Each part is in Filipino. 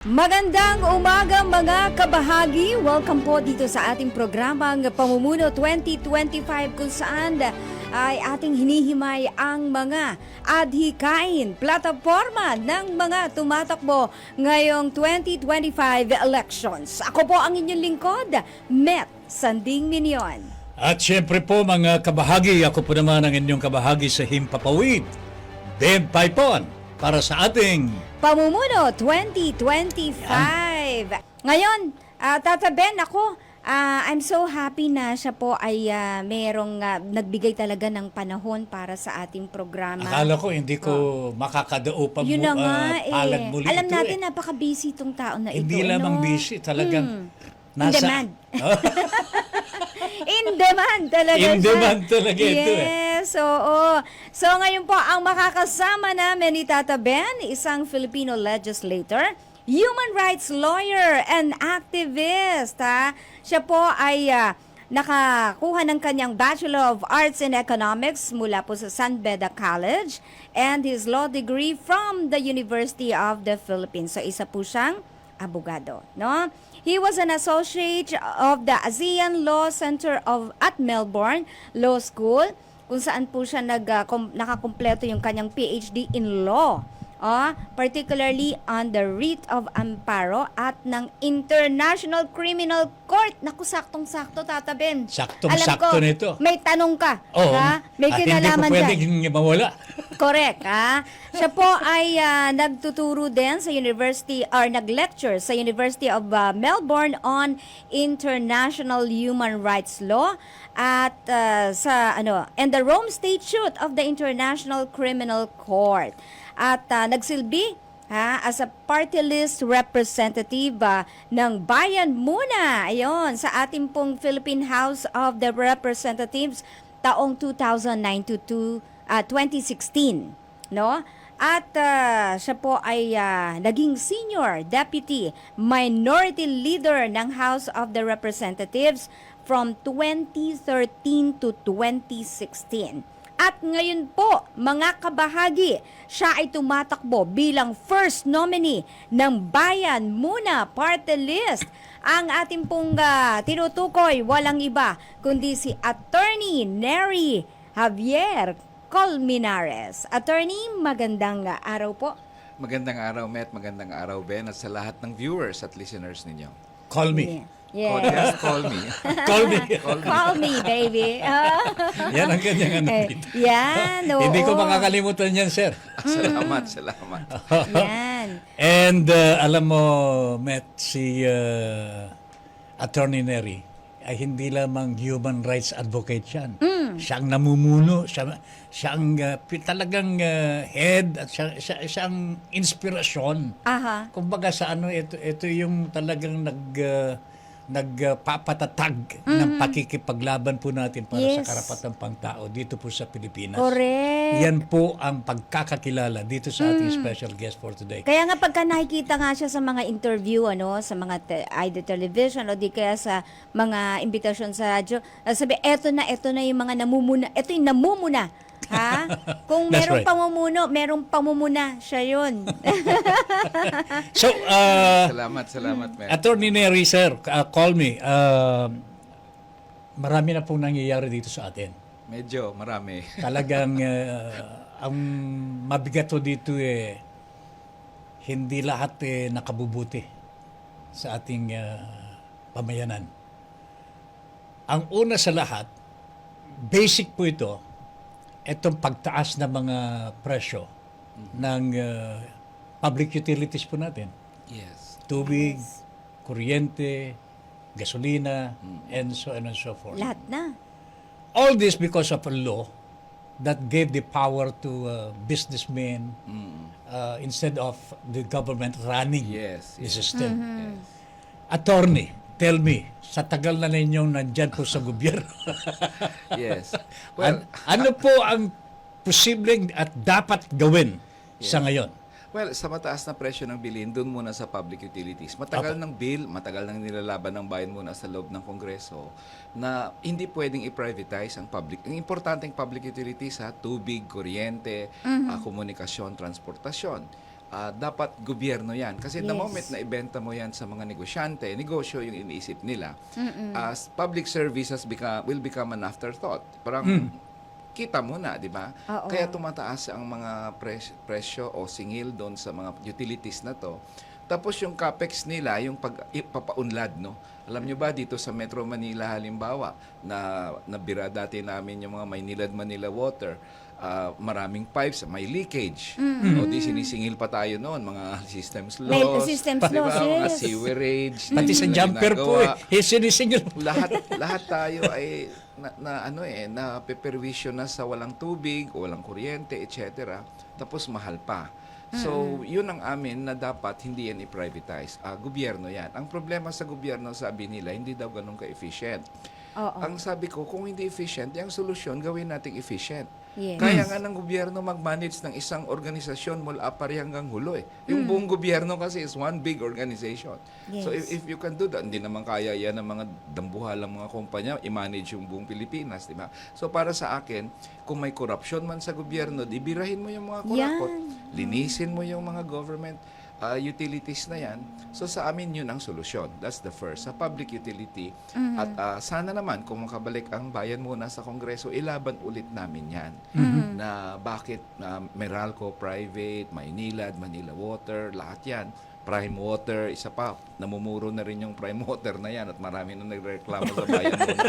Magandang umaga mga kabahagi. Welcome po dito sa ating programang Pamumuno 2025 kung saan ay ating hinihimay ang mga adhikain, plataforma ng mga tumatakbo ngayong 2025 elections. Ako po ang inyong lingkod, Met Sanding Minion. At syempre po mga kabahagi, ako po naman ang inyong kabahagi sa Himpapawid, Beb Paipon, para sa ating Pamumuno 2025. Ngayon, Tata Ben, I'm so happy na siya po ay merong nagbigay talaga ng panahon para sa ating programa. Akala ko hindi ko makakadao pa Yun na nga palad muli Alam ito natin, napaka-busy itong tao na ito. Hindi lamang busy, talagang In demand. In demand talaga In siya. demand talaga ito Yes, oo. So ngayon po, ang makakasama namin ni Tata Ben, isang Filipino legislator, human rights lawyer and activist. Siya po ay nakakuha ng kanyang Bachelor of Arts in Economics mula po sa San Beda College and his law degree from the University of the Philippines. So isa po siyang abogado, no? He was an associate of the ASEAN Law Center at Melbourne Law School, kung saan po siya nakakumpleto yung kanyang PhD in law, particularly on the writ of amparo at ng International Criminal Court. Naku, saktong-sakto, Tata Ben. Saktong-sakto nito. May tanong ka. Oo. May At kinalaman hindi po dyan. pwedeng mawala. Correct, Siya po ay nagtuturo din sa university or nag-lecture sa University of Melbourne on international human rights law at and the Rome Statute of the International Criminal Court. At nagsilbi as a party list representative ng Bayan Muna, ayon, sa ating pong Philippine House of the Representatives taong 2009 to 2016, no? At siya po ay naging senior deputy minority leader ng House of the Representatives from 2013 to 2016. At ngayon po, mga kabahagi, siya ay tumatakbo bilang first nominee ng Bayan Muna Party List. Ang ating pong tinutukoy, walang iba, kundi si Attorney Nery Javier Colmenares. Attorney, magandang araw po. Magandang araw, Met. Magandang araw, Ben. At sa lahat ng viewers at listeners ninyo. Call me. Yeah. Call me. Call me. Call me, baby. Yan ang kanyang dito. Yan, oo. Hindi ko makakalimutan yan, sir. Salamat. Yan. And alam mo, Met, si Attorney Nery ay hindi lamang human rights advocate yan. Siya ang namumuno, siya ang talagang head at siya ang inspirasyon. Aha. Kumbaga sa ito yung talagang nagpapatatag ng pakikipaglaban po natin para Yes. sa karapatang pangtao dito po sa Pilipinas. Correct. Yan po ang pagkakakilala dito sa ating special guest for today. Kaya nga pagka nakikita nga siya sa mga interview, sa mga either television o di kaya sa mga imbitasyon sa radyo, sabi, eto na yung mga namumuna, eto yung namumuna. Kung That's merong right. merong pamumuna, siya yun. So, Salamat, Met. Attorney Nery, sir, call me. Marami na pong nangyayari dito sa atin. Medyo, marami. Talagang ang mabigat to dito hindi lahat nakabubuti sa ating pamayanan. Ang una sa lahat, basic po itong pagtaas ng mga presyo ng public utilities po natin. Yes. Tubig, kuryente, gasolina, and so on and so forth. Lahat na. All this because of a law that gave the power to businessmen instead of the government running Yes. the system. Yes. Attorney, tell me, sa tagal na ninyong nandyan po sa gobyerno, Yes. Well, ano po ang posibleng at dapat gawin sa ngayon? sa mataas na presyo ng bilhin, doon muna sa public utilities. Matagal ng bill, matagal nang nilalaban ng bayan muna sa loob ng Kongreso na hindi pwedeng i-privatize ang public. Ang importanteng public utilities, tubig, kuryente, komunikasyon, transportasyon. dapat gobyerno yan. Kasi the Yes. moment na ibenta mo yan sa mga negosyante, negosyo yung iniisip nila, as public services will become an afterthought. Parang kita mo na, di ba? Oo. Kaya tumataas ang mga presyo o singil doon sa mga utilities na to. Tapos yung capex nila, yung papaunlad, no? Alam nyo ba, dito sa Metro Manila halimbawa, na nabira dati namin yung mga Manila Water, maraming pipes, may leakage. O di sinisingil pa tayo noon, mga systems May laws, systems di ba? laws, Mga yes. sewerage. Pati sa na jumper po ginagawa. sinisingil. Lahat tayo ay na peperwisyo na sa walang tubig, o walang kuryente, etc. Tapos mahal pa. So, yun ang amin na dapat hindi yan i-privatize. Gobyerno yan. Ang problema sa gobyerno, sabi nila, hindi daw ganun ka-efficient. Oo. Ang sabi ko, kung hindi efficient, yung solusyon, gawin nating efficient. Yes. Kaya nga ng gobyerno mag-manage ng isang organisasyon mula pari hanggang hulo eh. Yung buong gobyerno kasi is one big organization. Yes. So if you can do that, hindi naman kaya yan ng mga dambuhalang mga kumpanya i-manage yung buong Pilipinas, di ba? So para sa akin, kung may corruption man sa gobyerno, ibirahin mo yung mga kurakot. Linisin mo yung mga government utilities na yan. So sa amin yun ang solusyon. That's the first. Sa public utility. At sana naman kung makabalik ang bayan muna sa Kongreso, ilaban ulit namin yan. Na bakit Meralco private, Maynilad, Manila Water, lahat yan. Prime Water, isa pa, namumuro na rin yung Prime Water na yan at marami na nagreklamo sa bayan muna.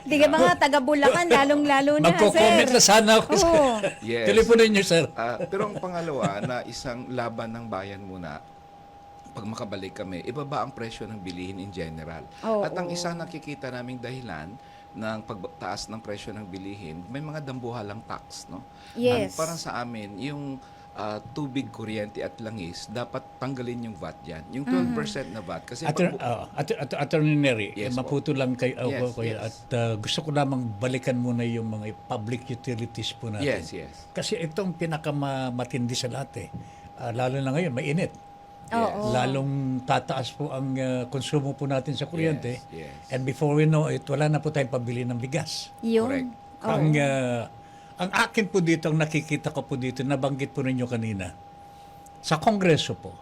Di ka mga taga-Bulacan, lalong-lalo na, Magko-comment sir. na sana ako. Oo. Yes. Teleponin niyo, sir. Pero ang pangalawa na isang laban ng bayan muna, pag makabalik kami, ibaba ang presyo ng bilihin in general. Oo. At ang isang nakikita naming dahilan ng pagtaas ng presyo ng bilihin, may mga dambuhalang tax, no? Yes. Parang sa amin, yung tubig, kuryente at langis, dapat tanggalin yung VAT yan. Yung 12% na VAT. Kasi Attorney Neri, Yes, po. maputo lang kayo, Yes, kuya. yes. At gusto ko lamang balikan muna yung mga public utilities po natin. Yes, yes. Kasi itong pinakamatindi sa lahat eh. Lalo na ngayon, mainit. Oo. Lalong tataas po ang konsumo po natin sa kuryente. Yes, yes. And before we know it, wala na po tayong pabili ng bigas. Yun. Correct. Oo. Ang akin po dito, ang nakikita ko po dito, nabanggit po ninyo kanina, sa Kongreso po,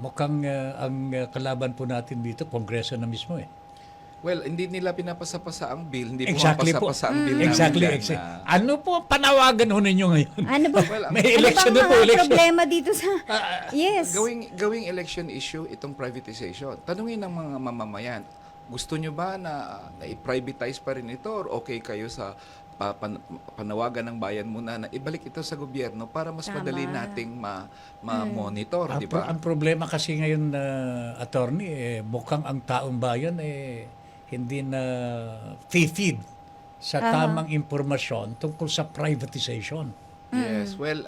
mukhang ang kalaban po natin dito, Kongreso na mismo eh. Well, hindi nila pinapasa-pasa ang bill, hindi Exactly po. pumapasa-pasa ang bill Exactly. namin. exactly. Ano po panawagan ho ninyo ngayon? Ano ba? Well, May Ano election bang na po, mga election. problema dito sa... Yes. Gawing election issue itong privatization. Tanungin ng mga mamamayan, gusto nyo ba na i-privatize pa rin ito or okay kayo sa panawagan ng bayan muna na ibalik ito sa gobyerno para mas Tama. madali nating ma-monitor, di ba? Ang problema kasi ngayon, attorney, mukhang ang taong bayan hindi na feed sa tamang impormasyon tungkol sa privatization. Yes, well,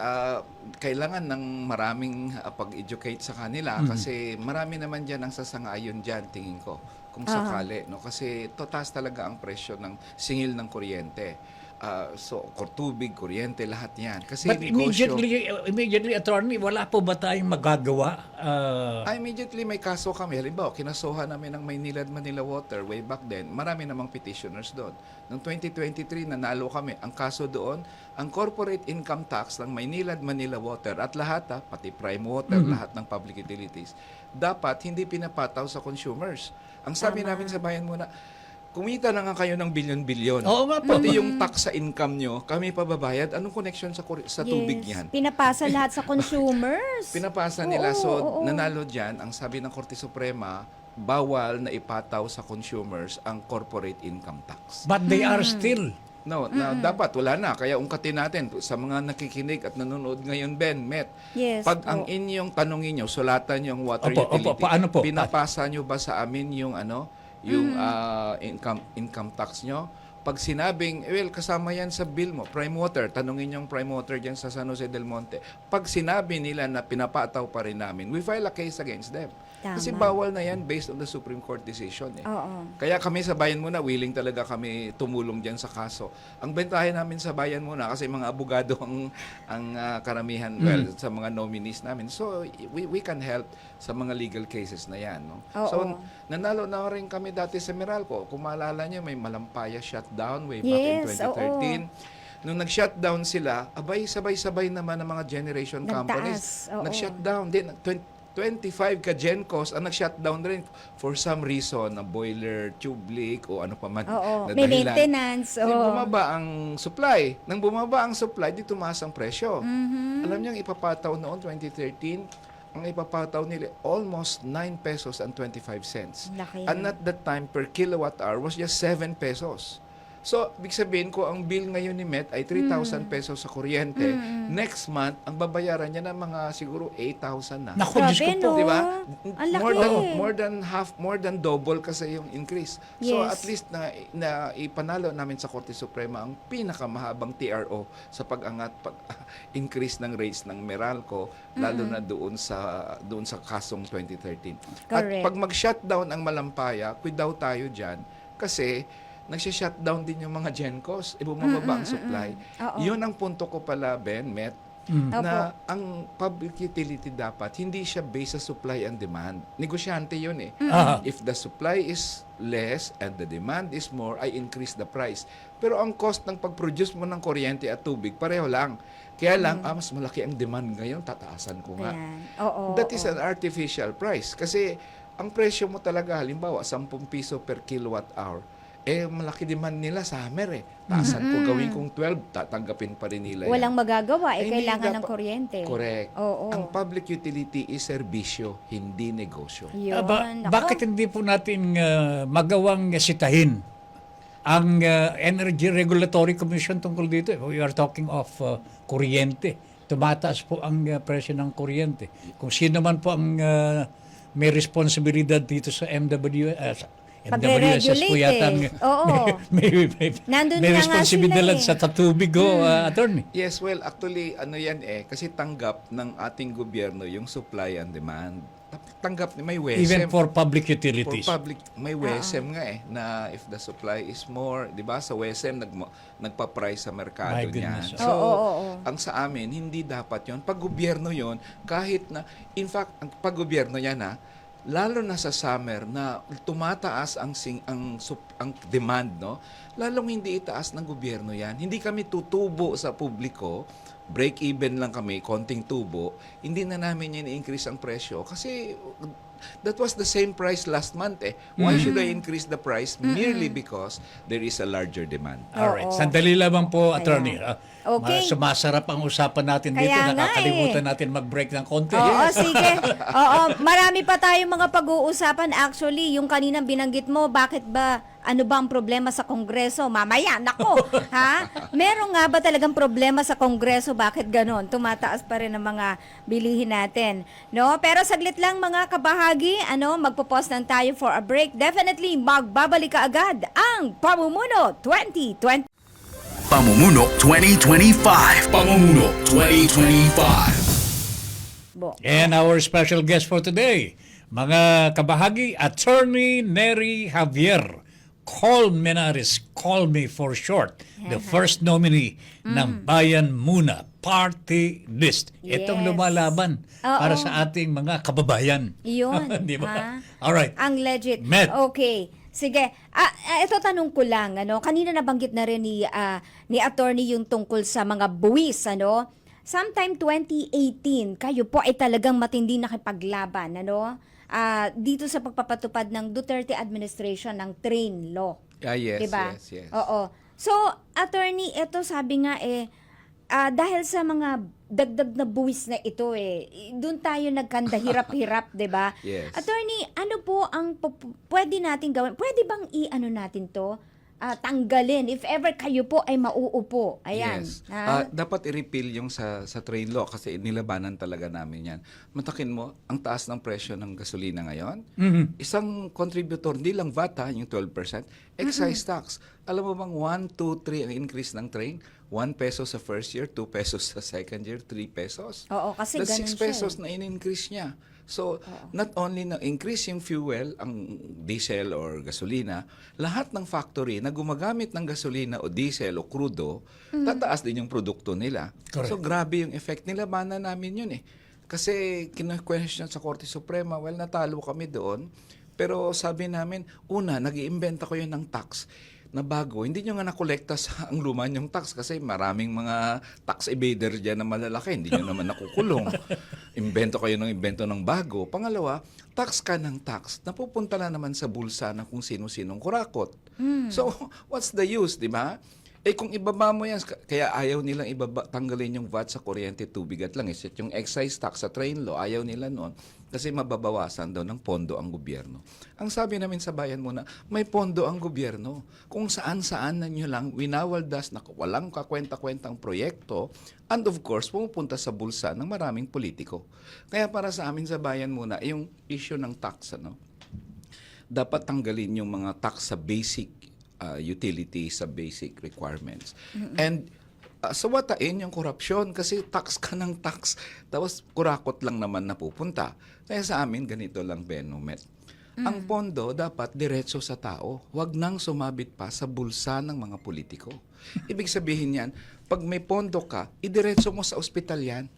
kailangan ng maraming pag-educate sa kanila kasi marami naman dyan ang sasang-ayon dyan, tingin ko, kung sakali. No? Kasi taas talaga ang presyo ng singil ng kuryente. Tubig, kuryente, lahat yan. Kasi But immediately, attorney, wala po ba tayong magagawa? Immediately may kaso kami. Halimbawa, kinasuhan namin ng Manila Water way back then. Marami namang petitioners doon. Noong 2023, nanalo kami. Ang kaso doon, ang corporate income tax ng Manila Water at lahat, pati Prime Water, lahat ng public utilities, dapat hindi pinapataw sa consumers. Ang sabi namin sa bayan muna, kumita na nga kayo ng bilyon-bilyon. Oo nga po. Pati yung tax sa income nyo, kami pababayad. Anong connection sa tubig Yes. yan? Pinapasa lahat sa consumers. Pinapasa nila. Oo, So, oo. nanalo dyan, ang sabi ng Korte Suprema, bawal na ipataw sa consumers ang corporate income tax. But they are still. No, dapat wala na. Kaya ungkatin natin sa mga nakikinig at nanonood ngayon, Ben, Met. Yes. Pag ang inyong tanongin nyo, sulatan nyo ang water Opo, utility, paano po? pinapasa nyo ba sa amin yung income tax nyo? Pag sinabing, well, kasama yan sa bill mo, Prime Water, tanungin yung Prime Water dyan sa San Jose del Monte. Pag sinabi nila na pinapataw pa rin namin, we file a case against them. Tama. Kasi bawal na yan based on the Supreme Court decision. Oo. Kaya kami sa Bayan Muna, willing talaga kami tumulong dyan sa kaso. Ang bentahe namin sa Bayan Muna, kasi mga abogado ang karamihan, well, sa mga nominees namin. So, we can help sa mga legal cases na yan. No? Oo. So, nanalo na rin kami dati sa Meralco. Kung maalala nyo, may Malampaya shutdown way back in Yes, 2013. Nung nag-shutdown sila, abay, sabay-sabay naman ng mga generation Nagtaas, companies. oo. Nag-shutdown din. 25 ka Gencos ang nag-shutdown rin for some reason, na boiler, tube leak, o ano pa man Oo, na may dahilan. maintenance. Di Oo. bumaba ang supply. Nang bumaba ang supply, di tumaas ang presyo. Mm-hmm. Alam niyo, ang ipapataw noon, 2013, ang ipapataw nila almost 9 pesos and 25 cents. Laki And yan. at that time, per kilowatt hour was just 7 pesos. So, ibig sabihin ko, ang bill ngayon ni Met ay 3,000 pesos sa kuryente. Next month, ang babayaran niya ng mga siguro 8,000 na. Naku, Diyos ko Grabe, po. no? Di ba? Ang laki. More than double kasi yung increase. So Yes. at least na ipanalo namin sa Korte Suprema ang pinakamahabang TRO sa increase ng rates ng Meralco, lalo na doon sa kasong 2013. At Correct. pag mag-shutdown ang Malampaya, daw tayo diyan kasi nagsha-shutdown din yung mga Gencos, bumababa ang supply. Oo. Yun ang punto ko pala, Ben, Met, na ang public utility dapat hindi siya based sa supply and demand. Negosyante yun eh. Ah. If the supply is less and the demand is more, I increase the price. Pero ang cost ng pag-produce mo ng kuryente at tubig, pareho lang. Kaya lang, mas malaki ang demand ngayon, tataasan ko nga. Ayan. Oo. That is an artificial price. Kasi ang presyo mo talaga, halimbawa, 10 piso per kilowatt hour, malaki demand nila summer eh. Taasan ko, gawin kong 12, tatanggapin pa rin nila yan. Walang magagawa. Hindi Kailangan ng dapat- kuryente. Correct. Oo. Ang public utility is serbisyo, hindi negosyo. Yun. Ako. Bakit hindi po natin magawang sitahin ang Energy Regulatory Commission tungkol dito? We are talking of kuryente. Tumataas po ang presyo ng kuryente. Kung sino man po ang may responsibilidad dito sa MWSS po Pagre-regulate yata eh. Oo. may Nandun may na nga responsibilidad sila eh. sa tubig attorney. Yes, well, actually, ano yan kasi tanggap ng ating gobyerno yung supply and demand. Tanggap, may WESM. Even for public For utilities. public, may WESM nga na if the supply is more, di ba, sa WESM, nagpa-price sa merkado My niya. goodness. So, Oo. ang sa amin, hindi dapat yon. Pag gobyerno yon, kahit na, in fact, pag gobyerno yan lalo na sa summer na tumataas ang demand, no? Lalong hindi itaas ng gobyerno yan. Hindi kami tutubo sa publiko, break even lang kami, konting tubo, hindi na namin yan i-increase ang presyo kasi that was the same price last month eh. Why should I increase the price? Merely because there is a larger demand. Alright. Oo. Sandali lamang po, attorney. Okay. Sumasarap ang usapan natin dito. Kaya nga Nakakalimutan natin mag-break ng konti. Oo, sige. Oo, marami pa tayong mga pag-uusapan. Actually, yung kaninang binanggit mo, bakit ba, ano ba ang problema sa Kongreso? Mamaya, nako, ha? Meron nga ba talagang problema sa Kongreso? Bakit ganon? Tumataas pa rin ang mga bilihin natin. No? Pero saglit lang mga kabahagi, magpo-pause lang tayo for a break. Definitely, magbabalik ka agad ang Pamumuno 2020. Pamumuno 2025. Pamumuno 2025. And our special guest for today, mga kabahagi, Attorney Nery Javier Colmenares, call me for short, the first nominee ng Bayan Muna Party List. Itong Yes. lumalaban para sa ating mga kababayan. Yun. Di ba? Ha? Alright. Ang legit. Met. Okay. Sige. Ito tanong ko lang, kanina nabanggit na rin ni attorney yung tungkol sa mga buwis, Sometime 2018, kayo po ay talagang matindi nakipaglaban, dito sa pagpapatupad ng Duterte administration ng train law. Yes, Diba? yes. Oo. So, attorney, ito sabi nga dahil sa mga dagdag na buwis na ito doon tayo nagkanda hirap-hirap, 'di ba? Yes. Attorney, ano po ang pwede natin gawin? Pwede bang i-ano natin 'to? Tanggalin if ever kayo po ay mauupo. Ayan. Yes. Ha? Dapat i-repeal yung sa train law kasi nilabanan talaga namin yan. Matakin mo, ang taas ng presyo ng gasolina ngayon, isang contributor, hindi lang VAT yung 12%, excise tax. Alam mo bang 1, 2, 3 ang increase ng train? 1 peso sa first year, 2 pesos sa second year, 3 pesos. Oo, kasi That's ganun 6 pesos na in-increase niya. So, not only na increase yung fuel, ang diesel or gasolina, lahat ng factory na gumagamit ng gasolina o diesel o crudo, tataas din yung produkto nila. Correct. So, grabe yung effect. Nilabanan namin yun Kasi kina-question sa Korte Suprema, natalo kami doon. Pero sabi namin, una, nag-iimbenta ko yun ng tax. na bago, hindi nyo nga nakolekta sa ang luma nyong tax kasi maraming mga tax evader dyan na malalaki. Hindi nyo naman nakukulong. Imbento kayo ng imbento ng bago. Pangalawa, tax ka ng tax. Napupunta na naman sa bulsa ng kung sino-sinong kurakot. So, what's the use, di ba? Eh kung ibaba mo yan, kaya ayaw nilang tanggalin yung VAT sa kuryente, tubig at langis. At yung excise tax sa train law, ayaw nila noon kasi mababawasan daw ng pondo ang gobyerno. Ang sabi namin sa bayan muna, may pondo ang gobyerno. Kung saan-saan na nyo lang winawaldas na walang kakwenta-kwentang proyekto, and of course, pumupunta sa bulsa ng maraming politiko. Kaya para sa amin sa bayan muna, yung issue ng tax, dapat tanggalin yung mga tax sa basic utility, sa basic requirements. And sawatain yung korupsyon kasi tax ka ng tax tapos kurakot lang naman napupunta. Kaya sa amin, ganito lang, Benomet. Ang pondo dapat diretso sa tao. Huwag nang sumabit pa sa bulsa ng mga politiko. Ibig sabihin yan, pag may pondo ka, idiretso mo sa ospital yan.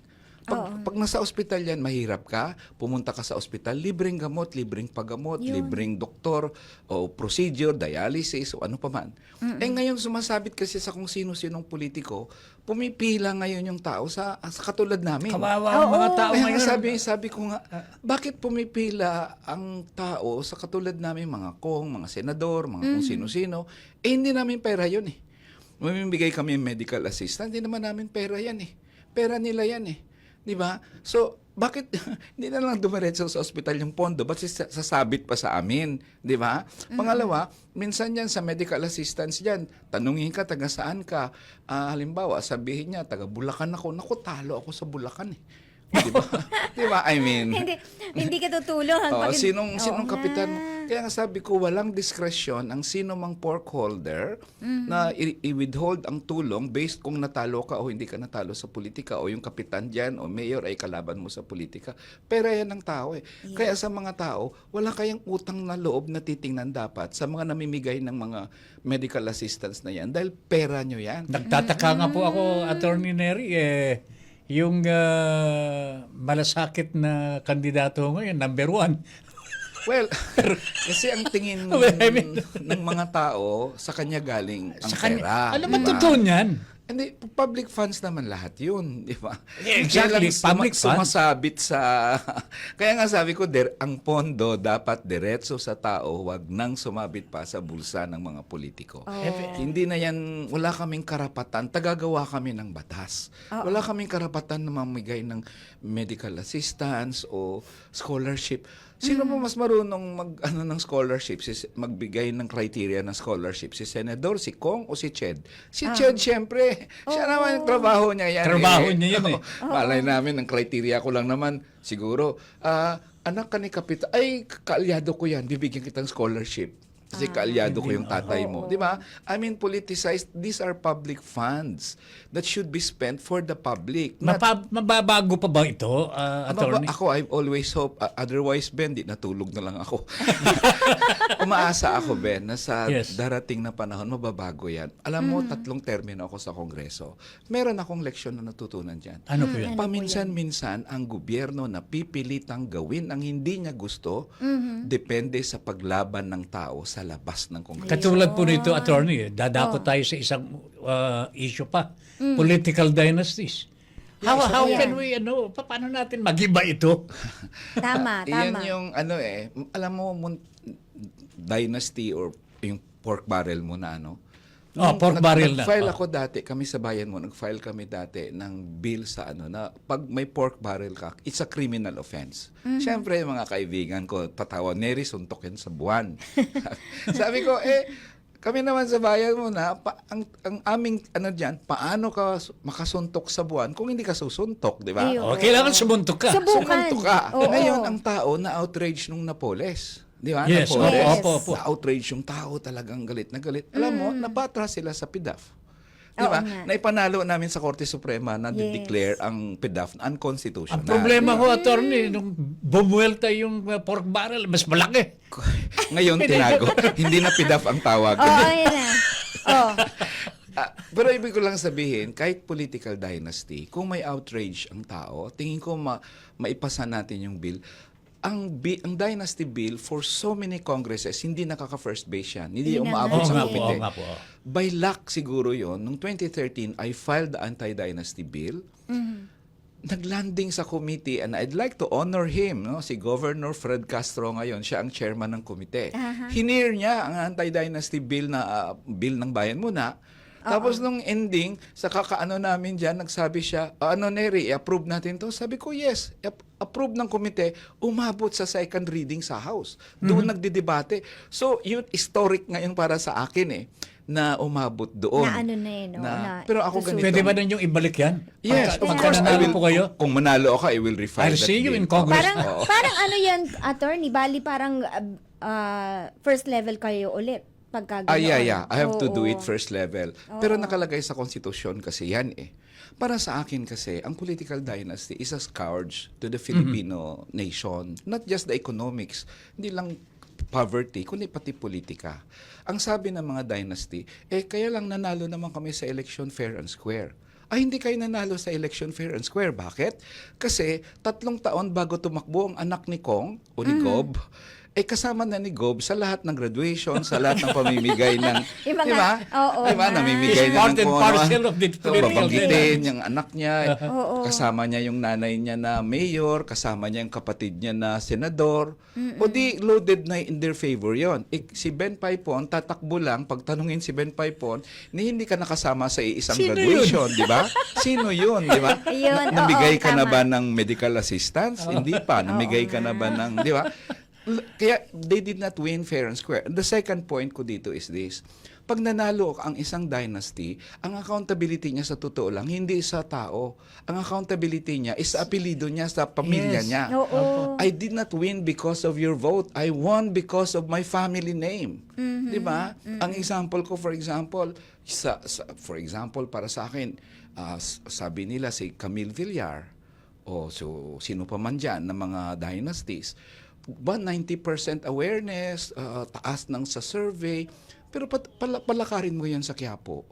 Pag nasa ospital yan, mahirap ka, pumunta ka sa ospital, libreng gamot, libreng paggamot, libreng doktor, o procedure, dialysis, o ano pa man. Eh ngayon, sumasabit kasi sa kung sino-sinong politiko, pumipila ngayon yung tao sa katulad namin. Kawawa ang mga tao Kaya ngayon. sabi ko nga, bakit pumipila ang tao sa katulad namin, mga kong, mga senador, mga kung sino-sino, eh hindi namin pera yun eh. Mamimigay kami medical assistant, hindi naman namin pera yan eh. Pera nila yan eh. Di ba? So, bakit hindi na lang dumiretso sa ospital yung pondo? Ba't sasabit pa sa amin? Di ba? Pangalawa, minsan yan sa medical assistance dyan, tanungin ka, taga saan ka? Halimbawa, sabihin niya, taga Bulacan ako. Naku, talo ako sa Bulacan eh. Di ba? Di ba? I mean, hindi ka tutulong. sinong Oo kapitan? nga. Kaya nga sabi ko, walang discretion ang sino mang pork holder na i-withhold ang tulong based kung natalo ka o hindi ka natalo sa politika o yung kapitan dyan o mayor ay kalaban mo sa politika. Pera yan ng tao eh. Kaya sa mga tao, wala kayang utang na loob na titingnan dapat sa mga namimigay ng mga medical assistance na yan dahil pera nyo yan. Nagtataka nga po ako, Attorney Neri, yung malasakit na kandidato ngayon, number 1. Well, kasi ang tingin I mean, ng mga tao sa kanya galing ang Sa kanya, pera. ano di man ba? totoo niyan? Hindi, public funds naman lahat yun, di ba? Exactly, Kaya lang public funds. sumasabit sa... Kaya nga sabi ko, ang pondo dapat diretso sa tao, wag nang sumabit pa sa bulsa ng mga politiko. Hindi na yan, wala kaming karapatan, tagagawa kami ng batas. Wala kaming karapatan na mamigay ng medical assistance o scholarship. Sino mo mas marunong ng scholarship, magbigay ng criteria ng scholarship? Si Senador, si Kong o si Ched? Si Ched, syempre. Siya naman yung trabaho niya yan. Trabaho niya yan eh. Malay namin, ang criteria ko lang naman, siguro, anak ka ni Kapitan, ay, kaalyado ko yan, bibigyan kitang scholarship. Kasi kaalyado ko yung tatay mo. Di ba? I mean, politicized, these are public funds that should be spent for the public. Mababago pa ba ito, Attorney? Ako, I always hope, otherwise, Ben, di natulog na lang ako. Umaasa ako, Ben, na sa darating na panahon, mababago yan. Alam mo, 3 termino ako sa Kongreso. Meron akong leksyon na natutunan dyan. Ano po yan? Paminsan-minsan, ang gobyerno na pipilitang gawin ang hindi niya gusto, depende sa paglaban ng tao sa labas ng Kongreso. Katulad po nito, Attorney, dadako tayo sa isang issue pa. Political dynasties. How can we, paano natin mag-iba ito? Tama. Iyan yung, alam mo, dynasty or yung pork barrel mo na, Pork barrel na. Nag-file ako dati, kami sa bayan mo, nag-file kami dati ng bill sa na pag may pork barrel ka, it's a criminal offense. Siyempre, mga kaibigan ko, tatawa, Neri, suntok yan sa buwan. Sabi ko, kami naman sa bayan mo na, ang aming, paano ka makasuntok sa buwan kung hindi ka susuntok, di ba? Ayun. Kailangan sumuntok ka. Sumuntok ka. Oo. Ngayon, ang tao na outrage nung Napoles. Di ba? Yes, Napoles, opo. na-outrage yung tao, talagang galit na galit. Alam mo, napatras sila sa PDAF. Di ba? Oo nga. Naipanalo namin sa Korte Suprema na declare ang PDAF unconstitutional. Ang problema ko, Attorney, nung bumuelta yung pork barrel, mas malaki. Ngayon, tinago. Hindi na PDAF ang tawag. Ayun na. Pero ibig ko lang sabihin, kahit political dynasty, kung may outrage ang tao, tingin ko maipasa natin yung bill, ang Dynasty Bill for so many congresses, hindi nakaka-first base yan. Hindi Yun na umaabot nga sa eh. komite. Oo nga po. By luck siguro yon. Noong 2013, I filed the anti-dynasty bill. Naglanding sa committee and I'd like to honor him, no? Si Governor Fred Castro ngayon, siya ang chairman ng komite. Hinear niya ang anti-dynasty bill na bill ng bayan muna. Tapos nung ending, sa kakaano namin dyan, nagsabi siya, Neri, i-approve natin to? Sabi ko, yes, approve ng komite, umabot sa second reading sa House. Doon nagdidebate. So, yun, historic ngayon para sa akin na umabot doon. Na ano na yun, no? Pero ako ganito. Pwede ba ninyong ibalik yan? Yes, of Pagka course. nanalo po kayo? Kung manalo ako, I will refile I'll that see you bill. in Congress. Parang ano yan, attorney, bali parang first level kayo ulit. Pagka Yeah. I have to do Oo. it first level. Pero nakalagay sa konstitusyon kasi yan Para sa akin kasi, ang political dynasty is a scourge to the Filipino nation. Not just the economics, hindi lang poverty, kundi pati politika. Ang sabi ng mga dynasty, kaya lang nanalo naman kami sa election fair and square. Ay, hindi kayo nanalo sa election fair and square. Bakit? Kasi 3 taon bago tumakbo ang anak ni Kong o ni Gob, kasama na ni Gob sa lahat ng graduation, sa lahat ng pamimigay ng, Yung mga- di ba? oo Di ba? nga. Namimigay He's na part ng and kung parcel of the political babanggitin yung anak niya. Oo. Kasama niya yung nanay niya na mayor, kasama niya yung kapatid niya na senador. O di, loaded na in their favor yon. Si Ben Paipon, tatakbo lang, pagtanungin si Ben Paipon, hindi ka nakasama sa isang Sino graduation, di ba? Sino yun, di ba? Ayun, Namigay oo, ka na tama. ba ng medical assistance? Hindi pa. Namigay ka na ba ng, di ba? Kaya they did not win fair and square. The second point ko dito is this. Pag nanalo ang isang dynasty, ang accountability niya sa totoo lang, hindi sa tao. Ang accountability niya is sa apelido niya, sa pamilya Yes. niya. Oo. I did not win because of your vote. I won because of my family name. 'Di ba? Ang example ko, for example, for example para sa akin, sabi nila si Camille Villar so sino pa man diyan ng mga dynasties, ba 90% awareness, taas ng sa survey, pero palakarin mo 'yan sa Quiapo.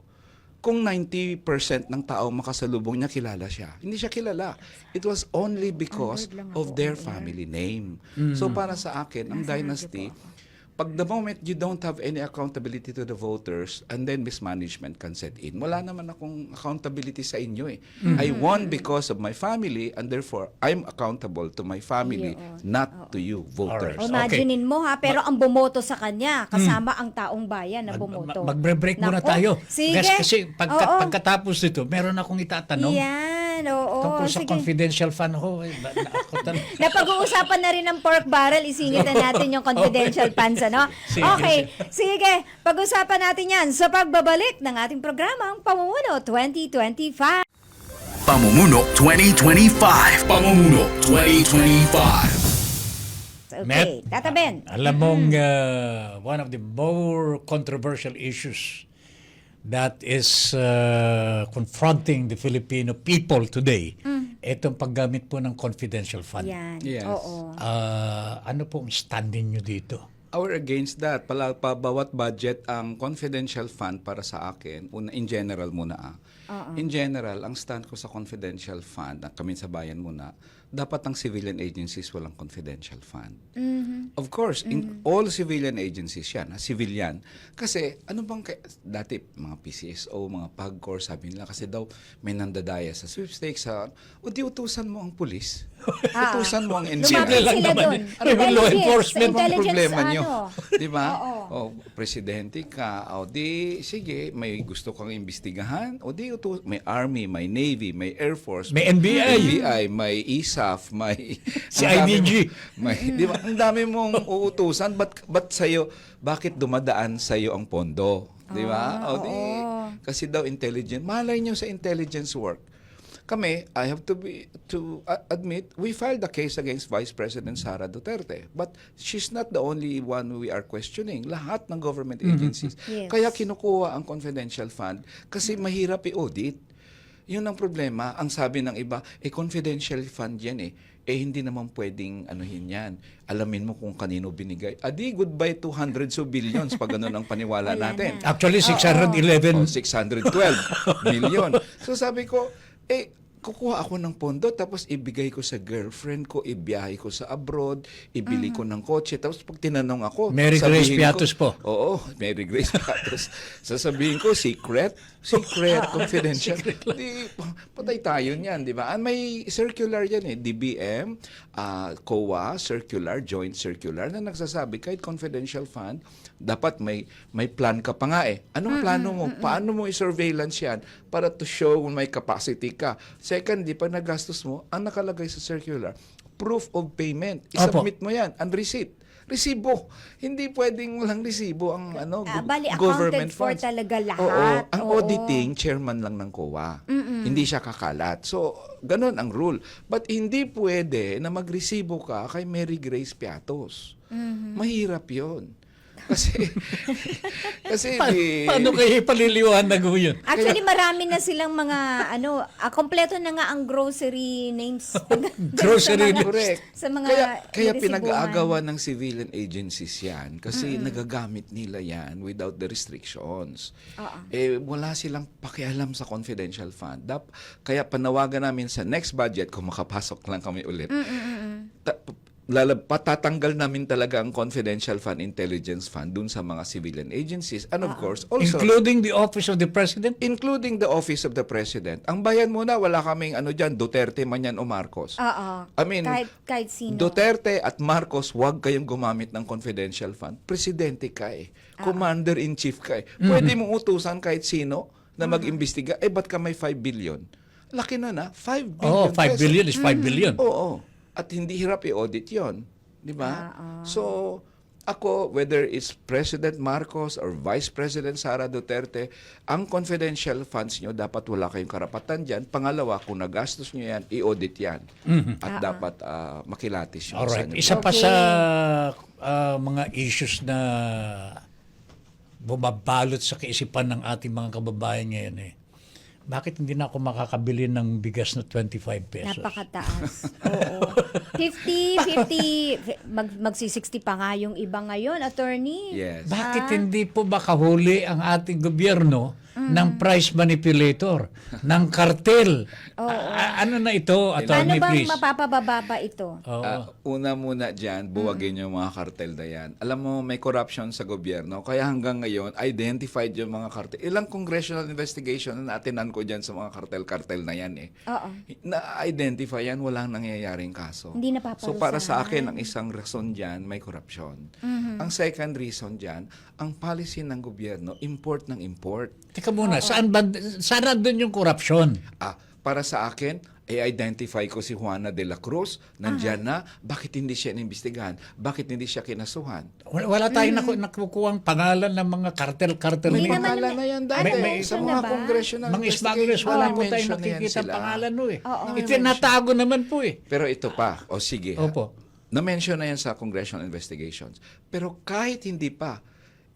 Kung 90% ng tao makasalubong niya, kilala siya. Hindi siya kilala. It was only because of their family name. So para sa akin, ang dynasty, pag the moment you don't have any accountability to the voters and then mismanagement can set in, wala naman akong accountability sa inyo I won because of my family and therefore I'm accountable to my family, not to you voters. Alright. Imaginein mo ha, pero ang bumoto sa kanya, kasama ang taong bayan na bumoto. Magbre-break muna Nako, tayo. Sige. Kasi Oo. pagkatapos nito, meron akong itatanong. Yan, oo. Tungkol sa Sige. confidential fund ho. Napag-uusapan na rin ng pork barrel, isingit na natin yung confidential funds, ano? Sige, Okay, sige. Pag-usapan natin yan sa pagbabalik ng ating programang Pamumuno 2025. Pamumuno 2025. Pamumuno 2025. Okay, Met, Tata Ben. Alam mong one of the more controversial issues that is confronting the Filipino people today, itong paggamit po ng confidential fund. Yan, Yes. oo. Ano pong standing nyo dito? We're against that. Bawat budget ang confidential fund para sa akin, in general muna In general, ang stand ko sa confidential fund, kami sa bayan muna, dapat ang civilian agencies walang confidential fund. Of course, in all civilian agencies yan, civilian. Kasi ano bang, dati mga PCSO, mga PAGCOR, sabi nila, kasi daw may nandadaya sa sweepstakes, o di utusan mo ang pulis. Utusan mo ang NBI. Lumapit lang sila naman doon. yun. Ano ba, law enforcement? Ano bang problema nyo? ano? Di ba? Oo. Presidente ka, di, sige, may gusto kang imbestigahan, di, may Army, may Navy, may Air Force, May NBI. may ISAF, may... CIDG. Di ba? Ang dami mong uutusan, ba't sa'yo, bakit dumadaan sa'yo ang pondo? Di ba? Kasi daw intelligent. Malay nyo sa intelligence work. Kami, I have to admit, we filed a case against Vice President Sara Duterte. But she's not the only one we are questioning. Lahat ng government agencies. Yes. Kaya kinukuha ang confidential fund kasi mahirap i-audit. Yun ang problema. Ang sabi ng iba, confidential fund yan hindi naman pwedeng anuhin yan. Alamin mo kung kanino binigay. Adi, goodbye to hundreds of billions pag ganun ang paniwala Wala natin. na. Actually, 611. 612 million. So sabi ko, kukuha ako ng pondo tapos ibigay ko sa girlfriend ko, ibiyahe ko sa abroad, ibili ko ng kotse. Tapos pag tinanong ako, Mary Grace sabihin Piatos ko, po. Oo, Mary Grace Piatos. Sasabihin ko, secret, confidential. Di, patay tayo niyan, di ba? May circular yan DBM, COA, circular, joint circular, na nagsasabi kahit confidential fund, dapat may plan ka pa nga Anong plano mo? Paano mo i-surveillance yan para to show kung may capacity ka? Secondly, pag nagastos mo, ang nakalagay sa circular, proof of payment. I-submit mo yan, and receipt. Resibo. Hindi pwedeng walang resibo ang Bali, government accounted for funds. talaga lahat. Oo. Ang Oo. auditing, chairman lang ng COA. Hindi siya kakalat. So, ganun ang rule. But hindi pwede na magresibo ka kay Mary Grace Piatos. Mahirap yun. Kasi Paano kayo paliliwanag mo yun? Actually, marami na silang mga, kompleto na nga ang grocery names. Grocery sa mga, Correct. Sa mga Kaya resibuhan. pinag-aagawa ng civilian agencies yan kasi nagagamit nila yan without the restrictions. Wala silang pakialam sa confidential fund. Kaya panawagan namin sa next budget, kung makapasok lang kami ulit, patatanggal namin talaga ang confidential fund, intelligence fund dun sa mga civilian agencies. And of course, also Including the office of the president? including the office of the president. Ang bayan muna, wala kaming dyan, Duterte man yan o Marcos. Oo. I mean, kahit sino. Duterte at Marcos, wag kayong gumamit ng confidential fund. Presidente ka Commander-in-chief ka Pwede mong utusan kahit sino na mag-imbestiga. Ba't ka may 5 billion? Laki na 5 billion 5 billion is 5 billion. Oo. At hindi hirap i-audit yon, di ba? So, ako, whether it's President Marcos or Vice President Sara Duterte, ang confidential funds nyo, dapat wala kayong karapatan dyan. Pangalawa, kung nagastos nyo yan, i-audit yan. At dapat makilatis yun. Alright. sa Isa pa Okay. sa mga issues na bumabalot sa kaisipan ng ating mga kababayan ngayon bakit hindi na ako makakabili ng bigas na 25 pesos? Napakataas. Oo. 50, magsi-60 pa nga yung iba ngayon, attorney. Yes. Bakit hindi po ba kahuli ang ating gobyerno ng price manipulator, ng kartel? Ano na ito, Paano attorney, bang please? mapapababa pa ito? Una muna dyan, buwagin yung mga kartel na yan. Alam mo, may corruption sa gobyerno. Kaya hanggang ngayon, identified yung mga kartel. Ilang congressional investigation na natinan ko dyan sa mga kartel-kartel na yan Oo. Na-identify yan, walang nangyayaring kaso. Hindi napaparusahan. So para sa akin, ang isang rason dyan, may corruption. Ang second reason dyan, ang policy ng gobyerno, import ng import. Teka muna, saan doon yung korupsyon? Para sa akin, i-identify ko si Juana de la Cruz, nandyan na, bakit hindi siya inimbestigahan? Bakit hindi siya kinasuhan? Wala tayong nakukuha ang pangalan ng mga kartel-kartel May Hindi na yun. naman pangalan na yan dati. may- sa mention mga na ba? congressional Mga smugglers, wala po tayong mention na yan nakikita sila. pangalan Oo. Itinatago naman po Pero ito pa, sige. Opo. Na-mention na yan sa congressional investigations. Pero kahit hindi pa,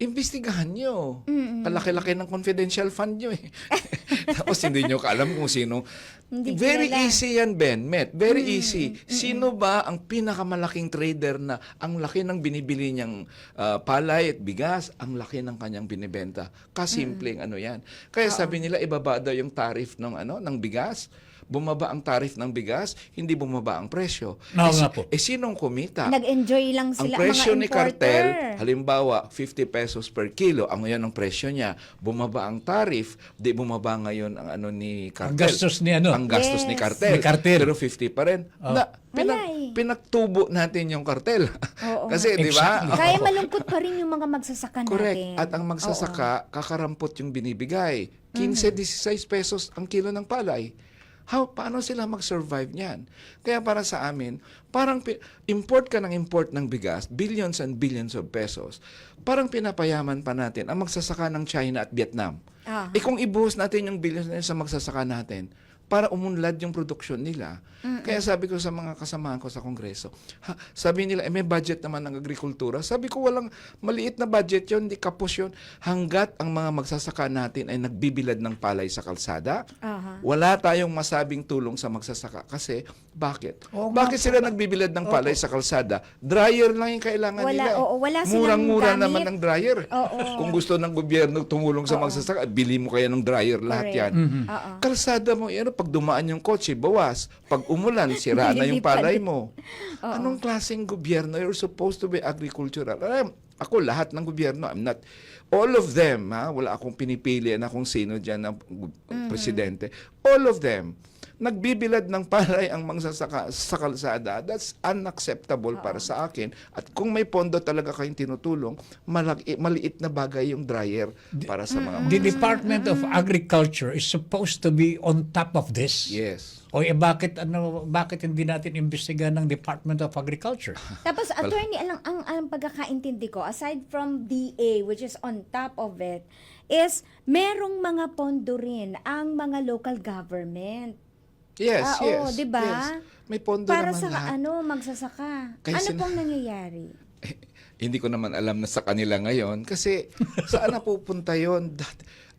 imbestigahan nyo. Kalaki-laki ng confidential fund nyo Tapos hindi nyo kaalam kung sino. Hindi Very kilala. easy yan, Ben. Very easy. Sino ba ang pinakamalaking trader na ang laki ng binibili niyang palay at bigas, ang laki ng kanyang binibenta? Kasimpleng yan. Kaya sabi nila, ibaba daw yung tariff ng bigas. Bumaba ang tariff ng bigas, hindi bumaba ang presyo. Oo nga po. Sinong kumita? Nag-enjoy lang Ang sila, presyo mga ni importer. cartel, halimbawa, 50 pesos per kilo, ang yan ang presyo niya. Bumaba ang tariff, di bumaba ngayon ang ni cartel. Ang gastos ni Ang gastos Yes. ni cartel. Ni cartel. Pero 50 pa rin. Malay. Pinagtubo natin yung cartel. Oo. Kasi, di ba? Exactly. Kaya malungkot pa rin yung mga magsasaka Correct. natin. At ang magsasaka, kakarampot yung binibigay. 15-16 pesos ang kilo ng palay. Paano sila mag-survive niyan? Kaya para sa amin, parang import ka ng import ng bigas, billions and billions of pesos. Parang pinapayaman pa natin ang magsasaka ng China at Vietnam. Kung ibuhos natin yung billions na yun sa magsasaka natin, para umunlad yung produksyon nila, Kaya sabi ko sa mga kasamahan ko sa Kongreso, sabi nila, may budget naman ng agrikultura. Sabi ko, walang maliit na budget yun, hindi kapos yun. Hanggat ang mga magsasaka natin ay nagbibilad ng palay sa kalsada, wala tayong masabing tulong sa magsasaka. Kasi, bakit? Bakit sila nagbibilad ng palay sa kalsada? Dryer lang yung kailangan nila. Wala silang Murang-mura gamit. naman ng dryer. Kung gusto ng gobyerno tumulong sa magsasaka, bili mo kaya ng dryer, lahat Correct. yan. Kalsada mo, pag dumaan yung kotse, bawas. Pag umulan, sira na yung palay mo. Anong klaseng gobyerno? You're supposed to be agricultural. Ako, lahat ng gobyerno, I'm not, all of them, wala akong pinipili na kung sino dyan na presidente. All of them, nagbibilad ng palay ang magsasaka sa kalsada. That's unacceptable para sa akin. At kung may pondo talaga kayong tinutulong, maliit na bagay yung dryer para sa mga The Department of Agriculture is supposed to be on top of this. Yes. O bakit hindi natin imbestigahan ng Department of Agriculture? Tapos, attorney, ang pagkakaintindi ko, aside from DA, which is on top of it, is merong mga pondo rin ang mga local government. Yes, yes. Oo, di ba? Yes. May pondo Para naman sa lahat. magsasaka. Kasi Ano pong nangyayari? Hindi ko naman alam na sa kanila ngayon kasi saan napupunta yon?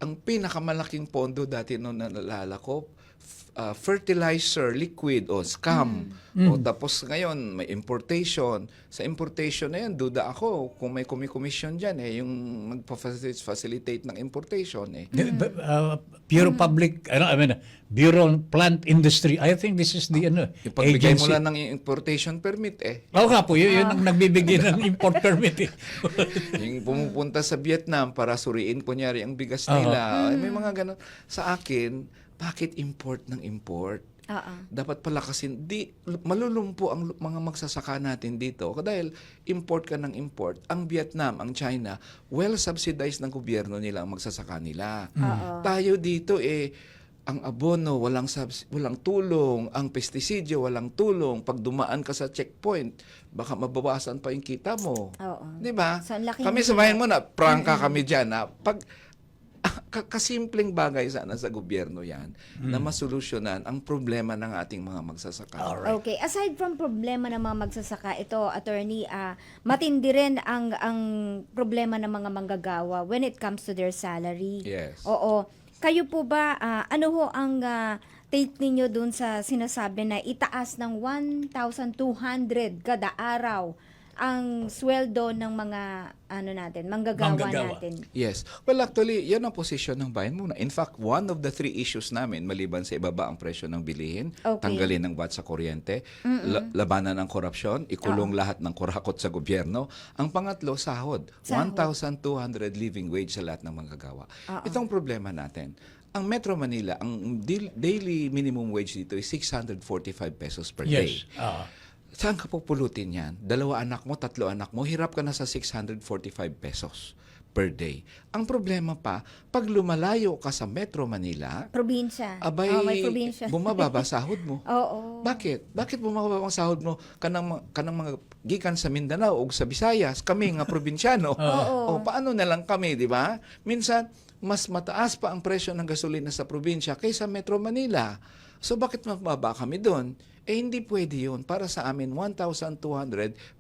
Ang pinakamalaking pondo dati noon na naalala ko, fertilizer, liquid o scam. O tapos ngayon may importation. Sa importation na yan, duda ako kung may commission dyan yung magpa-facilitate ng importation Bureau Public, Bureau of Plant Industry. I think this is the Yung pagbigay mo agency. lang ng importation permit Oo nga po, yun ang nagbibigay ng import permit. Yung pumupunta sa Vietnam para suriin kunyari ang bigas nila. May mga ganun. Sa akin, bakit import ng import? Dapat palakasin. Malulumpo ang mga magsasaka natin dito. Dahil import ka ng import. Ang Vietnam, ang China, well-subsidized ng gobyerno nila ang magsasaka nila. Tayo dito ang abono, walang tulong. Ang pestisidyo, walang tulong. Pag dumaan ka sa checkpoint, baka mabawasan pa yung kita mo. Di ba? So, ang laki Kami, ng- sabahin mo na, prangka kami dyan. Pag kasimpleng bagay sana sa gobyerno yan na masolusyonan ang problema ng ating mga magsasaka. Okay, aside from problema ng mga magsasaka, ito, attorney, matindi rin ang problema ng mga manggagawa when it comes to their salary. Yes. Oo. Kayo po ba, ano ho ang take ninyo dun sa sinasabi na itaas ng 1,200 kada araw ang sweldo ng mga manggagawa natin? Yes. Well, actually, yan ang posisyon ng bayan muna. In fact, one of the 3 issues namin, maliban sa ibaba ang presyo ng bilihin, tanggalin ng VAT sa kuryente, labanan ng korupsyon, ikulong lahat ng kurakot sa gobyerno. Ang pangatlo, sahod. 1,200 living wage sa lahat ng manggagawa. Itong problema natin, ang Metro Manila, ang daily minimum wage dito is 645 pesos per day. Yes. Saan ka pupulutin yan? 2 anak mo, 3 anak mo, hirap ka na sa 645 pesos per day. Ang problema pa, pag lumalayo ka sa Metro Manila, Probinsya. abay, may probinsya. bumababa sahod mo. Oo. Bakit? Bakit bumababa ang sahod mo kanang mga gikan sa Mindanao o sa Visayas, kami nga probinsyano? O paano na lang kami, di ba? Minsan, mas mataas pa ang presyo ng gasolina sa probinsya kaysa Metro Manila. So bakit mababa kami doon? Hindi pwede yun. Para sa amin, 1,200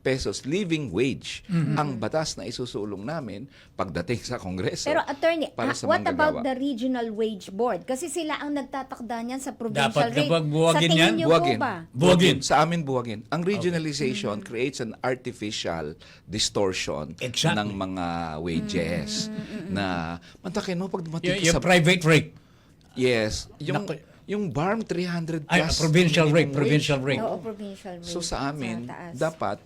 pesos living wage ang batas na isusulong namin pagdating sa Kongreso. Pero attorney, para sa what manggagawa. about the regional wage board? Kasi sila ang nagtatakda niyan sa provincial Dapat rate. kapag buwagin sa tingin yan, niyo Buwagin. po ba? Buwagin. Sa amin buwagin. Ang regionalization creates an artificial distortion Exactly. ng mga wages na mantakin mo pag dumating ka Yung sa private rate. yes, Naku. yung BARM 300 Ay, plus provincial rate, minimum provincial wage. rate. Oo, provincial rate. So sa amin, taas. dapat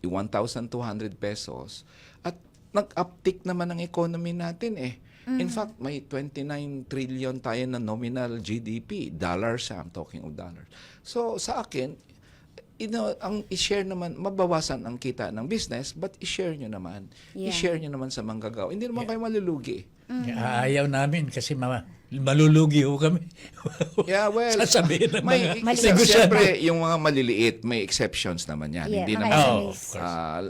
1,200 pesos at nag-uptick naman ang economy natin In fact, may 29 trillion tayo na nominal GDP. Dollars, I'm talking of dollars. So sa akin, ang i-share naman, mabawasan ang kita ng business, but i-share nyo naman. Yeah. I-share nyo naman sa manggagawa. Hindi naman kayo malulugi. Ayaw namin kasi malulugi ho kami. Yeah, well, Sasabihin ng mga Mali- siyempre, yung mga maliliit, may exceptions naman yan. Yeah, Hindi mga naman SMEs.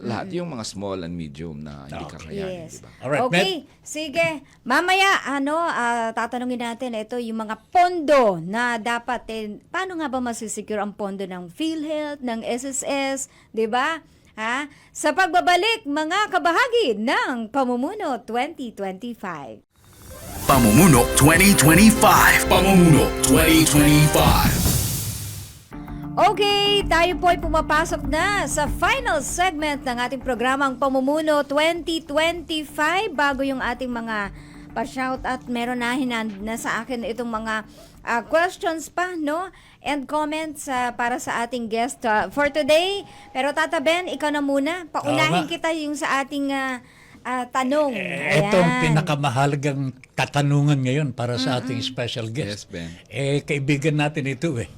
lahat yung mga small and medium na hindi kakayanin, Yes. di ba? Alright, Okay, sige. Mamaya, tatanungin natin ito, yung mga pondo na dapat, paano nga ba masisecure ang pondo ng PhilHealth, ng SSS, di ba? Ha? Sa pagbabalik, mga kabahagi ng Pamumuno 2025. Pamumuno 2025. Pamumuno 2025. Okay, tayo po ay pumapasok na sa final segment ng ating programang Pamumuno 2025. Bago yung ating mga pa-shout at meron na sa akin itong mga questions pa, no? And comments para sa ating guest for today. Pero Tata Ben, ikaw na muna. Paunahin Tama. kita yung sa ating tanong. Ito ang Ayan. pinakamahalagang katanungan ngayon para sa ating special guest. Yes, Ben. Kaibigan natin ito eh.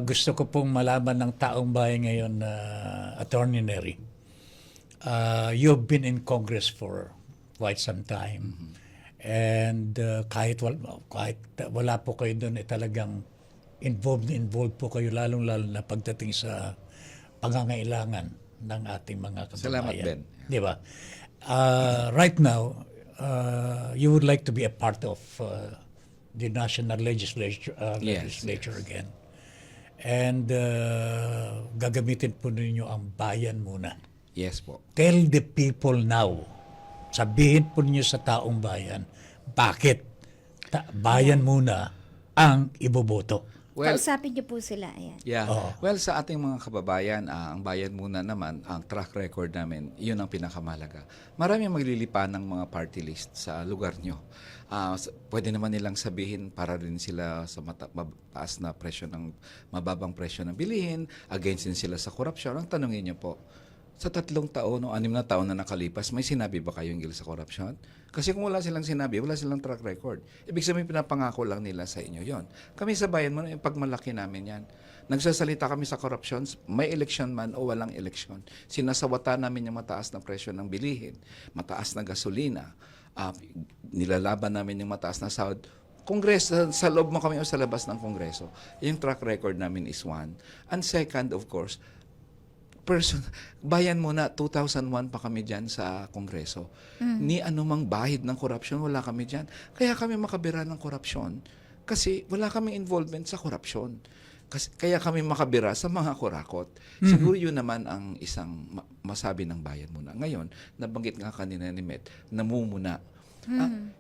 Gusto ko pong malaman ng taong bayan ngayon na Attorney Nery. You've been in Congress for quite some time. And kahit wala po kayo doon, talagang involved po kayo lalong-lalo na pagdating sa pangangailangan ng ating mga kababayan. Salamat, Ben. Di ba? Right now, you would like to be a part of the national legislature again. And gagamitin po ninyo ang bayan muna. Yes po. Tell the people now. Sabihin po ninyo sa taong bayan, bakit bayan muna ang iboboto. Well, Kausapin niyo po sila. Ayan. yeah. Oo. Well, sa ating mga kababayan, ang bayan muna naman, ang track record namin, yun ang pinakamalaga. Marami maglilipan ng mga party list sa lugar nyo. Pwede naman nilang sabihin para rin sila sa mataas na presyo ng mababang presyo ng bilihin, against din sila sa korupsyon. Ang tanongin nyo po, sa 3 taon o 6 na taon na nakalipas, may sinabi ba kayong gil sa korupsyon? Kasi kung wala silang sinabi, wala silang track record. Ibig sabihin, pinapangako lang nila sa inyo yon. Kami sa bayan mo, yung pagmalaki namin yan. Nagsasalita kami sa corruption, may election man o walang election. Sinasawata namin yung mataas na presyo ng bilihin, mataas na gasolina, nilalaban namin yung mataas na sahod. Kongreso, sa loob mo kami o sa labas ng Kongreso, yung track record namin is one. And second, of course, bayan muna, 2001 pa kami dyan sa Kongreso. Ni anumang bahid ng korupsyon, wala kami dyan. Kaya kami makabira ng korupsyon kasi wala kami involvement sa korupsyon. Kaya kami makabira sa mga kurakot. Siguro yun naman ang isang masabi ng bayan muna. Ngayon, nabanggit nga kanina ni Met, namumuna.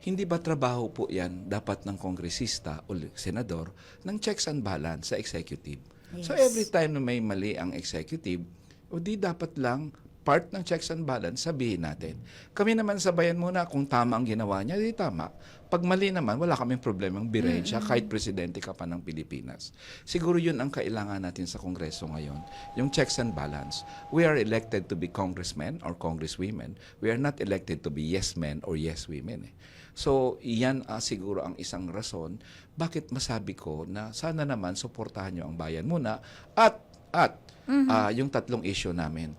Hindi ba trabaho po yan dapat ng kongresista o senador ng checks and balance sa executive? Yes. So every time na may mali ang executive, o di dapat lang part ng checks and balance sabihin natin. Kami naman sa bayan muna, kung tama ang ginawa niya, di tama. Pag mali naman, wala kaming problemang birahin siya kahit presidente ka pa ng Pilipinas. Siguro yun ang kailangan natin sa Kongreso ngayon, yung checks and balance. We are elected to be congressmen or congresswomen. We are not elected to be yes men or yes women. So, iyan siguro ang isang rason bakit masabi ko na sana naman suportahan nyo ang bayan muna at yung 3 issue namin.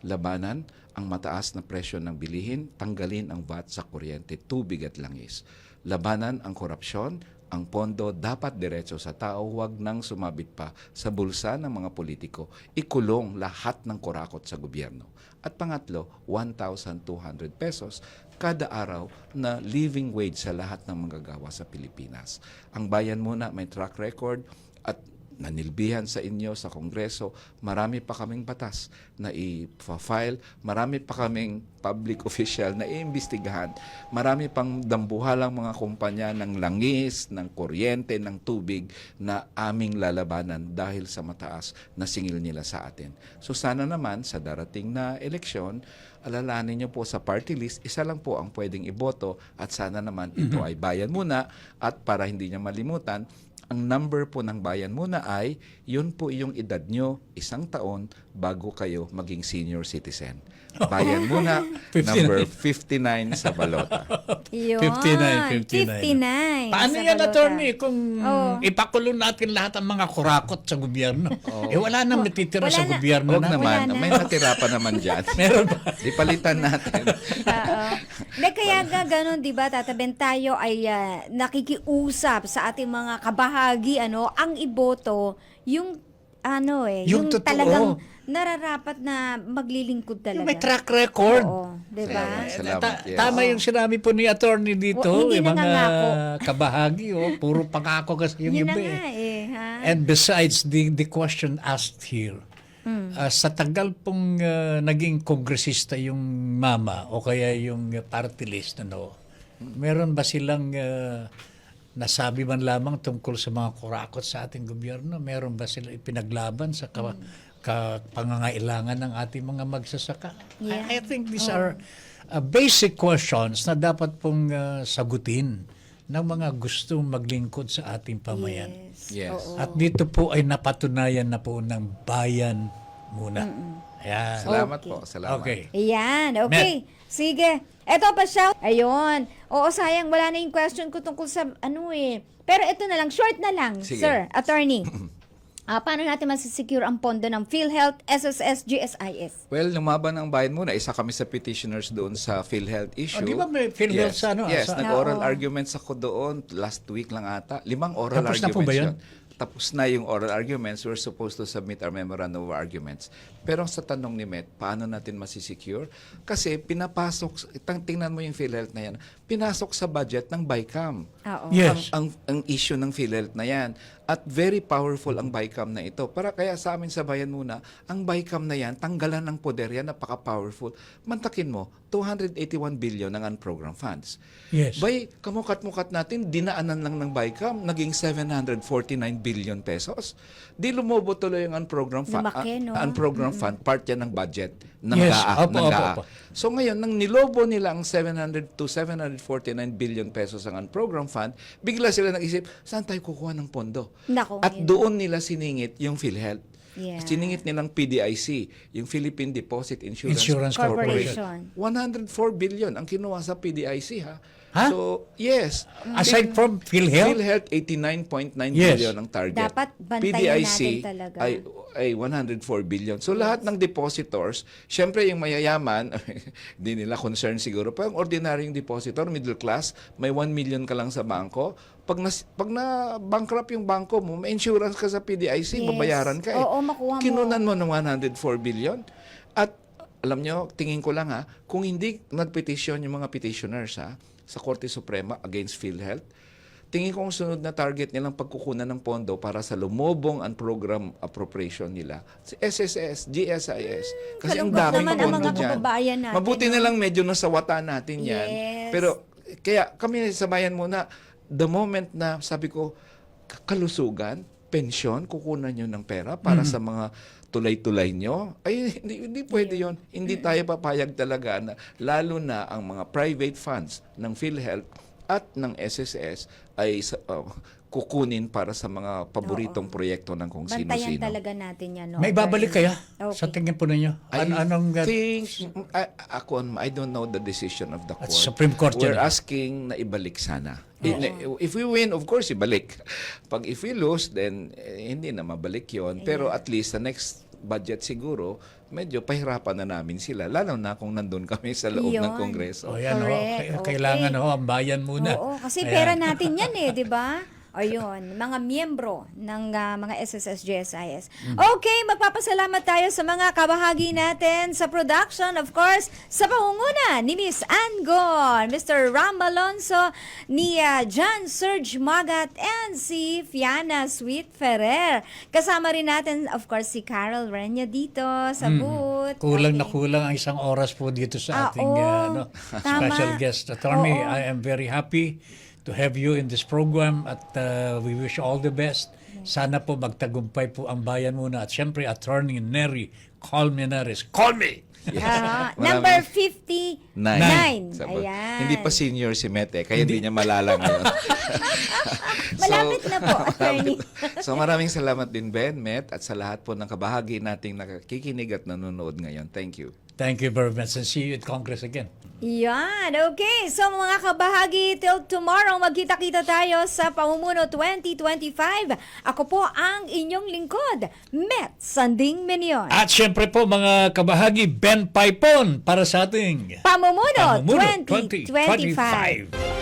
Labanan ang mataas na presyo ng bilihin, tanggalin ang VAT sa kuryente, tubig at langis. Labanan ang korupsyon, ang pondo dapat diretso sa tao, huwag nang sumabit pa sa bulsa ng mga politiko. Ikulong lahat ng kurakot sa gobyerno. At pangatlo, 1,200 pesos kada araw na living wage sa lahat ng manggagawa sa Pilipinas. Ang bayan muna may track record at nanilbihan sa inyo sa Kongreso, marami pa kaming batas na i-file, marami pa kaming public official na iimbestigahan, marami pang dambuhalang mga kumpanya ng langis, ng kuryente, ng tubig na aming lalabanan dahil sa mataas na singil nila sa atin. So sana naman sa darating na eleksyon, alalahanin niyo po sa party list, isa lang po ang pwedeng iboto at sana naman ito ay bayan muna at para hindi niya malimutan, Ang number po ng bayan muna ay, yun po yung edad nyo, 1 taon bago kayo maging senior citizen. Bayan muna, 59. number 59 sa balota. Yun. 59. 59. Paano sa yan, balota. attorney, kung Oo. ipakulong natin lahat ng mga kurakot sa gobyerno? Wala nang natitira Wala sa na. gobyerno Huwag natin. naman, Wala na. may natira pa naman dyan. Meron ba? Di palitan natin. Oo. Hindi, kaya nga ganun, di ba, tataben tayo ay nakikiusap sa ating mga kabahagi, ang iboto, yung Yung totoo. talagang nararapat na maglilingkod talaga. Yung may track record. Oo, di ba? Salamat. Yes. Tama yung sinabi po ni attorney dito, Hindi yung mga nangangako. kabahagi, puro pangako kasi yung Yun na iba. nga ha? And besides, the question asked here, sa tagal pong naging kongresista yung mama o kaya yung party list, meron ba silang nasabi man lamang tungkol sa mga kurakot sa ating gobyerno? Meron ba sila ipinaglaban sa pangangailangan ng ating mga magsasaka? Yeah. I think these are basic questions na dapat pong sagutin ng mga gustong maglingkod sa ating pamayan. Yes. Oo. At dito po ay napatunayan na po ng bayan muna. Ayan. Salamat Okay. po. Salamat. Okay. Ayan, okay. Sige. Eto pa siya. Ayun. Oo, sayang, wala na yung question ko tungkol sa Pero ito na lang, short na lang, Sige. sir, attorney. Paano natin masisecure ang pondo ng PhilHealth, SSS, GSIS? Well, lumaban ang bayan muna. Isa kami sa petitioners doon sa PhilHealth issue. di ba may PhilHealth sa Yes, sa- nag-oral Oo. arguments ako doon last week lang ata. 5 oral Tapos na po arguments ba yun? Tapos na yung oral arguments. We're supposed to submit our memorandum of arguments. Pero sa tanong ni Met, paano natin masisecure? Kasi pinapasok, tingnan mo yung PhilHealth na yan, pinasok sa budget ng BICAM. Oo. Yes. Ang issue ng PhilHealth na yan. At very powerful ang BICAM na ito. Para kaya sa amin sa bayan muna, ang BICAM na yan, tanggalan ng poder yan, napaka-powerful. Mantakin mo, 281 billion ng unprogrammed funds. Yes. Bay, kamukat-mukat natin, dinaanan lang ng BICAM, naging 749 billion pesos. Di lumobo tuloy ang unprogrammed fund. Lumaki, no? Unprogrammed fund, part yan ng budget ng Yes. GAA. Opo, ng opo, GAA. opo. So ngayon, nang nilobo nila ang 700 to 749 billion pesos ang unprogrammed fund, bigla sila nag-isip, saan tayo kukuha ng pondo? Nako, At yun. doon nila siningit yung PhilHealth. Yeah. Siningit nilang PDIC, yung Philippine Deposit Insurance, Insurance Corporation. 104 billion ang kinuha sa PDIC, ha? Ha? So, yes. Aside from PhilHealth? PhilHealth, 89.9 Yes. billion ang target. Dapat bantayan PDIC natin talaga. ay 104 billion. So, lahat ng depositors, syempre yung mayayaman, di nila concern siguro. Pero yung ordinaryong depositor, middle class, may 1 million ka lang sa bangko. Pag na bankrupt yung bangko mo, may insurance ka sa PDIC, Yes. babayaran ka eh. Oo, makuha mo. Kinunan mo ng 104 billion. At alam nyo, tingin ko lang kung hindi nagpetisyon yung mga petitioners sa Korte Suprema against PhilHealth, tingin ko ang sunod na target nilang pagkukunan ng pondo para sa lumobong ang program appropriation nila, si SSS, GSIS. Kasi ang Kalungkot daming naman ang pondo mga dyan. kababayan natin, Mabuti na lang medyo nasawata natin yan. Yes. Pero kaya kami sa bayan muna, the moment na sabi ko, kalusugan, pensyon, kukunan nyo ng pera para sa mga tulay-tulay nyo, ay hindi pwede yon. Hindi tayo papayag talaga na lalo na ang mga private funds ng PhilHealth at ng SSS ay kukunin para sa mga paboritong proyekto ng kung Bantayan sino-sino. talaga natin yan. No? May babalik kaya Okay. sa tingin po ninyo? Anong I don't know the decision of the At court. Supreme Court We're yan. asking na ibalik sana. If we win, of course, ibalik. Pag if we lose, then hindi na mabalik yon. Pero at least the next budget siguro, medyo pahirapan na namin sila. Lalo na kung nandun kami sa loob ng Yun. Kongreso. O yan, Correct. kailangan Okay. ang bayan muna. Oo, kasi Ayan. pera natin yan di ba? Ayun, mga miyembro ng mga SSS GSIS. Okay, magpapasalamat tayo sa mga kabahagi natin sa production, of course, sa pangunguna ni Miss Ann Gon, Mr. Ram Alonso, ni John Serge Magat, and si Fiana Sweet Ferrer. Kasama rin natin, of course, si Carol Renya dito sa booth. Kulang Okay. na kulang ang isang oras po dito sa ating oo. Tama. special guest attorney. Oo. I am very happy to have you in this program at we wish you all the best. Sana po magtagumpay po ang bayan muna. At syempre, Attorney Neri Colmenares. Call me! Number 59. Nine. Ayan. Hindi pa senior si Mete, kaya hindi niya malala ngayon. Malapit na po, attorney. So maraming salamat din, Ben, Met, at sa lahat po ng kabahagi nating nakikinig at nanonood ngayon. Thank you. Thank you very much and see you at Congress again. Yan, okay. So mga kabahagi, till tomorrow, magkita-kita tayo sa Pamumuno 2025. Ako po ang inyong lingkod, Met Sanding Menion. At syempre po mga kabahagi, Ben Paipon para sa ating Pamumuno 2025. 2025.